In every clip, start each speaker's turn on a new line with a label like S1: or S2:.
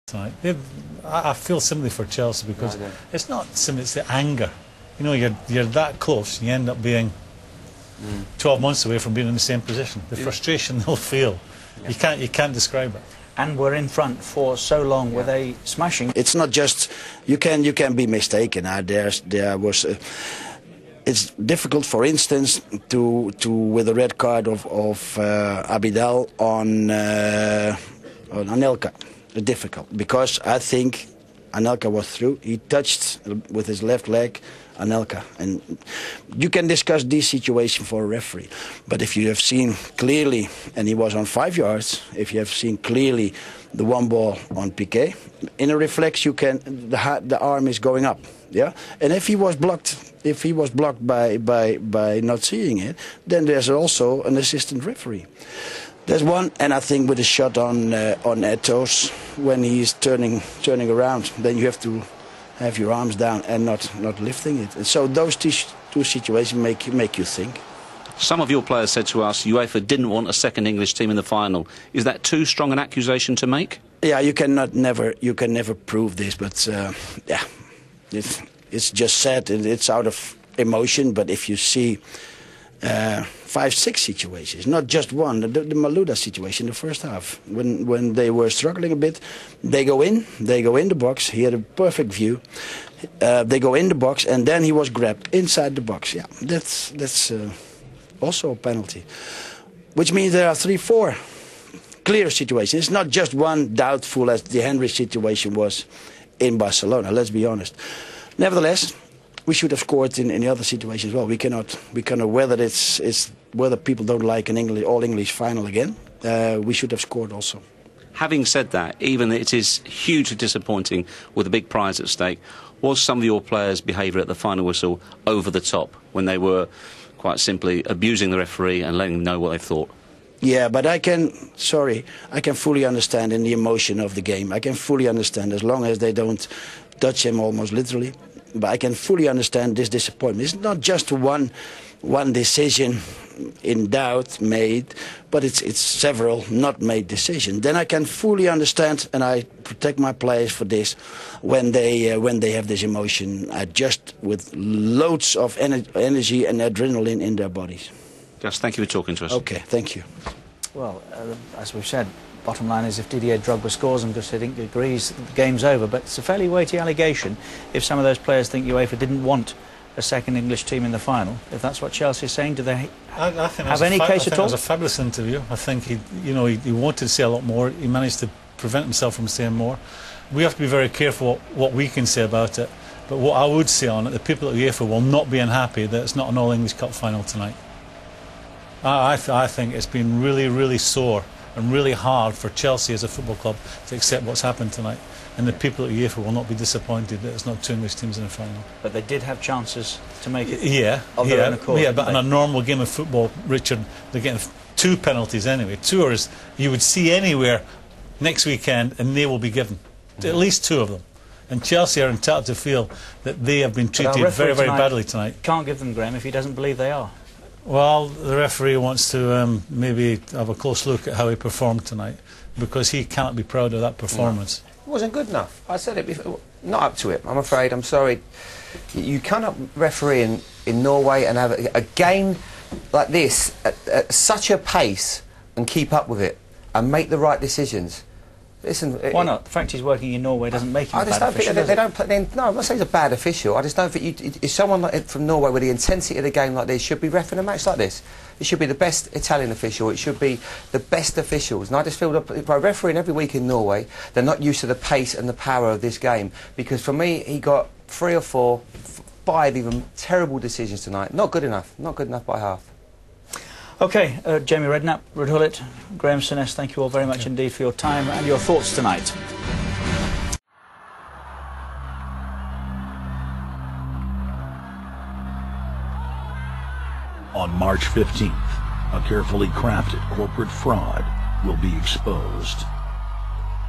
S1: Tonight. I feel simply for Chelsea because it's not simply, it's the anger. You know, you're that close, you end up being 12 months away from being in the same position. The frustration they'll feel, you can't describe it.
S2: And we're in front for so long with a smashing.
S3: It's not just you can be mistaken. There was. It's difficult, for instance, to with the red card of Abidal on Anelka. Difficult because I think Anelka was through. He touched with his left leg Anelka, and you can discuss this situation for a referee. But if you have seen clearly, and he was on 5 yards, if you have seen clearly the one ball on Piqué, in a reflex you can the arm is going up, yeah. And if he was blocked by not seeing it, then there's also an assistant referee. There's one, and I think with a shot on Eto's when he's turning around, then you have to have your arms down and not lifting it. And so those two situations make you think.
S4: Some of your players said to us, UEFA didn't want a second English team in the final. Is that too strong an accusation to make? Yeah,
S3: you can never prove this, but yeah, it's just said. It's out of emotion. But if you see 5, 6 situations, not just one. The Malouda situation, the first half, when they were struggling a bit, they go in the box. He had a perfect view. They go in the box, and then he was grabbed inside the box. Yeah, that's also a penalty, which means there are 3, 4 clear situations. It's not just one doubtful as the Henry situation was in Barcelona. Let's be honest. Nevertheless, we should have scored in the other situation as well. We cannot whether people don't like an all English final again. We should have scored also.
S4: Having said that, even it is hugely disappointing with a big prize at stake, was some of your players' behaviour at the final whistle over the top when they were quite simply abusing the referee and letting them know what they thought?
S3: Yeah, but I can fully understand in the emotion of the game. I can fully understand as long as they don't touch him almost literally. But I can fully understand this disappointment. It's not just one decision in doubt made, but it's several not made decisions. Then I can fully understand, and I protect my players for this, when they have this emotion, just with loads of energy and adrenaline in their bodies.
S4: Gus, thank you for talking to us.
S3: Okay, thank you.
S2: Well, as we've said, bottom line is if Didier Drogba scores and Gus Hiddink agrees, the game's over. But it's a fairly weighty allegation if some of those players think UEFA didn't want a second English team in the final. If that's what Chelsea is saying, do they have any case at all?
S1: It was a fabulous interview. I think he wanted to say a lot more. He managed to prevent himself from saying more. We have to be very careful what we can say about it. But what I would say on it, the people at UEFA will not be unhappy that it's not an All-English Cup final tonight. I think it's been really, really sore and really hard for Chelsea as a football club to accept what's happened tonight. And the people at UEFA will not be disappointed that it's not 2 English teams in the final.
S2: But they did have chances to make it
S1: of
S2: their own accord.
S1: Yeah, but in a normal game of football, Richard, they're getting 2 penalties anyway. 2 you would see anywhere next weekend, and they will be given. At least 2 of them. And Chelsea are entitled to feel that they have been treated very, very badly tonight.
S2: Can't give them, Graham, if he doesn't believe they are.
S1: Well, the referee wants to maybe have a close look at how he performed tonight, because he cannot be proud of that performance.
S5: It wasn't good enough. I said it before. Not up to it, I'm afraid. I'm sorry. You cannot referee in Norway and have a game like this at such a pace and keep up with it and make the right decisions. Listen,
S2: why not? The fact he's working in Norway doesn't make him a bad official.
S5: No, I'm not saying he's a bad official. I just don't think if someone from Norway with the intensity of the game like this should be refereeing a match like this. It should be the best Italian official. It should be the best officials. And I just feel that by refereeing every week in Norway, they're not used to the pace and the power of this game. Because for me, he got 3 or 4, 5 even terrible decisions tonight. Not good enough. Not good enough by half.
S2: OK, Jamie Redknapp, Ruud Gullit, Graham Souness, thank you all very much indeed for your time and your thoughts tonight.
S6: On March 15th, a carefully crafted corporate fraud will be exposed,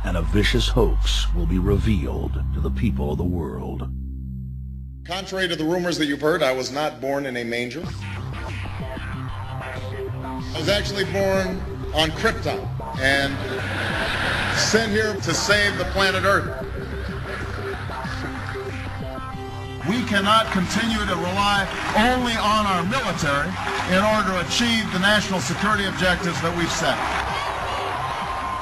S6: and a vicious hoax will be revealed to the people of the world.
S7: Contrary to the rumors that you've heard, I was not born in a manger. I was actually born on Krypton, and sent here to save the planet Earth. We cannot continue to rely only on our military in order to achieve the national security objectives that we've set.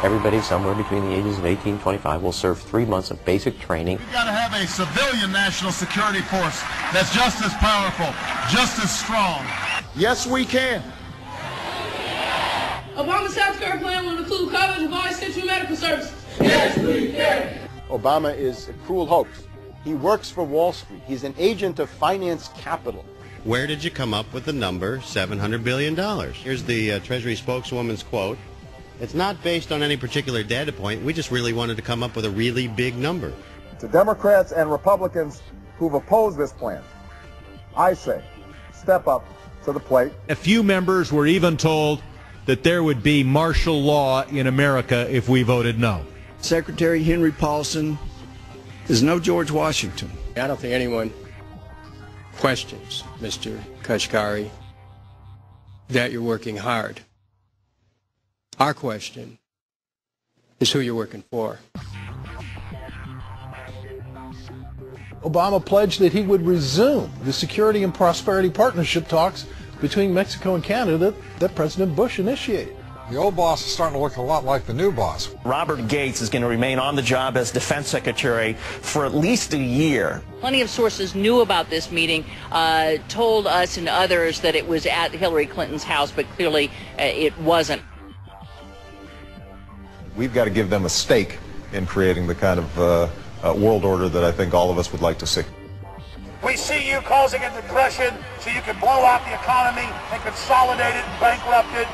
S8: Everybody somewhere between the ages of 18 and 25 will serve 3 months of basic training.
S7: We've got to have a civilian national security force that's just as powerful, just as strong. Yes, we can.
S9: Obama's South Carolina plan will include college and central medical services. Yes, we can.
S10: Obama is a cruel hoax. He works for Wall Street. He's an agent of finance capital.
S11: Where did you come up with the number $700 billion? Here's the Treasury spokeswoman's quote. It's not based on any particular data point. We just really wanted to come up with a really big number.
S10: To Democrats and Republicans who've opposed this plan, I say, step up to the plate.
S12: A few members were even told that there would be martial law in America if we voted no.
S3: Secretary Henry Paulson is no George Washington.
S13: I don't think anyone questions, Mr. Kashgari, that you're working hard. Our question is who you're working for.
S14: Obama pledged that he would resume the Security and Prosperity Partnership talks between Mexico and Canada that President Bush initiated.
S15: The old boss is starting to look a lot like the new boss.
S16: Robert Gates is going to remain on the job as Defense Secretary for at least a year.
S17: Plenty of sources knew about this meeting, told us and others that it was at Hillary Clinton's house, but clearly it wasn't.
S18: We've got to give them a stake in creating the kind of world order that I think all of us would like to see.
S19: We see you causing a depression so you can blow out the economy and consolidate it and bankrupt it.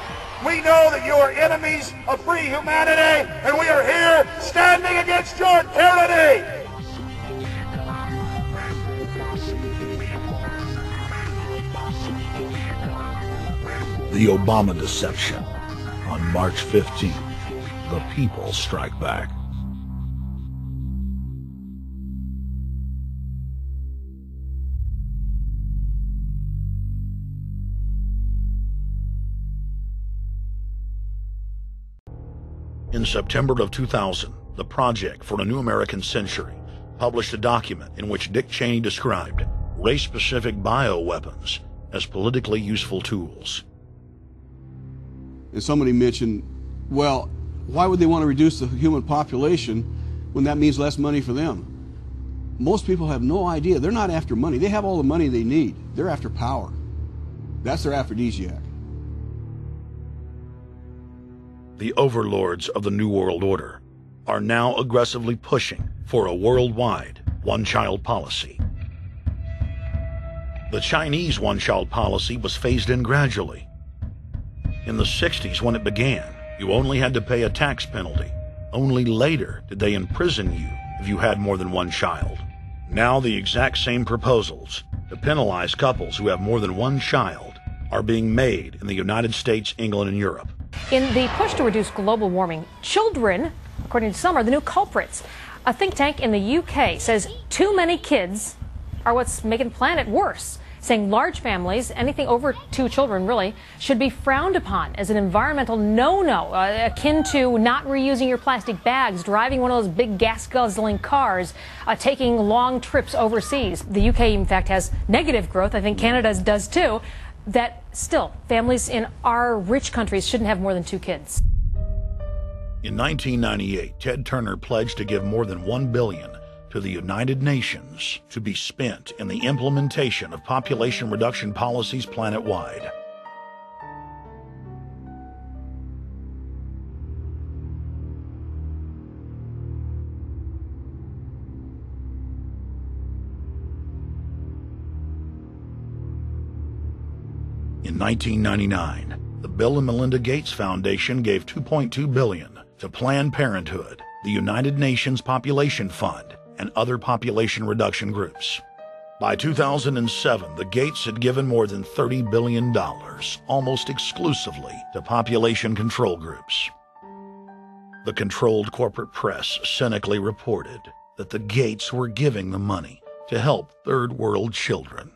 S19: We know that you are enemies of free humanity, and we are here standing against your tyranny.
S6: The Obama deception. On March 15th, the people strike back. In September of 2000, the Project for a New American Century published a document in which Dick Cheney described race-specific bioweapons as politically useful tools.
S20: And somebody mentioned, well, why would they want to reduce the human population when that means less money for them? Most people have no idea. They're not after money. They have all the money they need. They're after power. That's their aphrodisiac.
S6: The overlords of the New World Order are now aggressively pushing for a worldwide one-child policy. The Chinese one-child policy was phased in gradually. In the 60s, when it began, you only had to pay a tax penalty. Only later did they imprison you if you had more than one child. Now the exact same proposals to penalize couples who have more than one child are being made in the United States, England, and Europe.
S21: In the push to reduce global warming, children, according to some, are the new culprits. A think tank in the UK says too many kids are what's making the planet worse, saying large families, anything over 2 children really, should be frowned upon as an environmental no-no, akin to not reusing your plastic bags, driving one of those big gas-guzzling cars, taking long trips overseas. The UK, in fact, has negative growth. I think Canada does too. That still, families in our rich countries shouldn't have more than 2 kids.
S6: In 1998, Ted Turner pledged to give more than $1 billion to the United Nations to be spent in the implementation of population reduction policies planet-wide. In 1999, the Bill and Melinda Gates Foundation gave $2.2 billion to Planned Parenthood, the United Nations Population Fund, and other population reduction groups. By 2007, the Gates had given more than $30 billion, almost exclusively to population control groups. The controlled corporate press cynically reported that the Gates were giving the money to help third world children.